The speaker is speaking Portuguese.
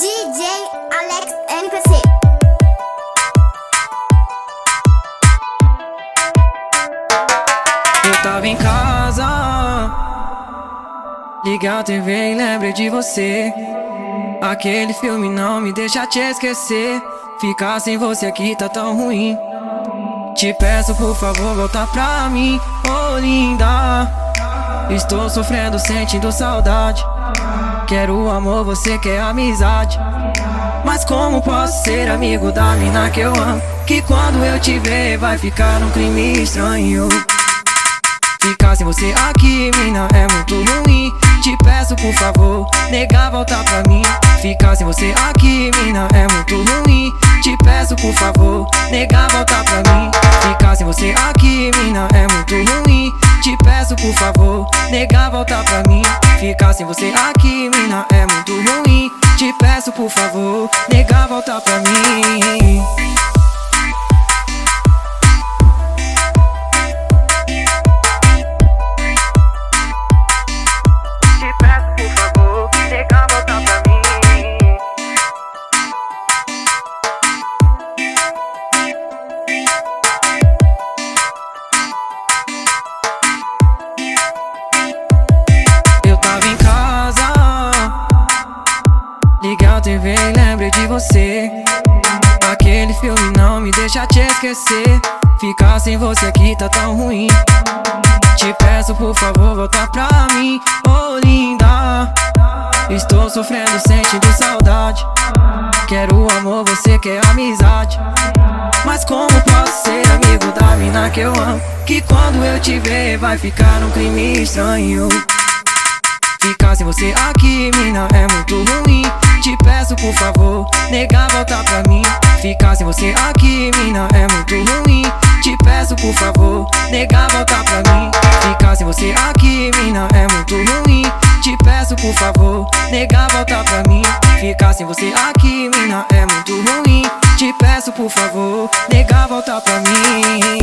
DJ Alex NPC. Eu tava em casa, liguei a TV e lembrei de você. Aquele filme não me deixa te esquecer. Ficar sem você aqui tá tão ruim. Te peço por favor volta pra mim, oh linda. Estou sofrendo, sentindo saudade. Quero amor, você quer amizade. Mas como posso ser amigo da mina que eu amo? Que quando eu te ver vai ficar um crime estranho. Ficar sem você aqui, mina, é muito ruim. Te peço por favor, nega, volta pra mim. Ficar sem você aqui, mina, é muito ruim. Te peço por favor, nega, volta pra mim. Ficar sem você aqui, mina, é muito ruim. Te peço por favor, nega, volta pra mim. Ficar sem você aqui, mina, é muito ruim. Te peço por favor, nega, volta pra mim. Liguei a TV e lembrei de você. Aquele filme não me deixa te esquecer. Ficar sem você aqui tá tão ruim. Te peço por favor volta pra mim, oh linda. Estou sofrendo, sentindo saudade. Quero amor, você quer amizade. Mas como posso ser amigo da mina que eu amo? Que quando eu te ver vai ficar um crime estranho. Ficar sem você aqui, mina, é muito ruim. Te peço por favor, nega, volta pra mim. Ficar sem você aqui, mina, é muito ruim. Te peço por favor, nega, volta pra mim. Ficar sem você aqui, mina, é muito ruim. Te peço por favor, nega, volta pra mim. Ficar sem você aqui, mina, é muito ruim. Te peço por favor, nega, volta pra mim.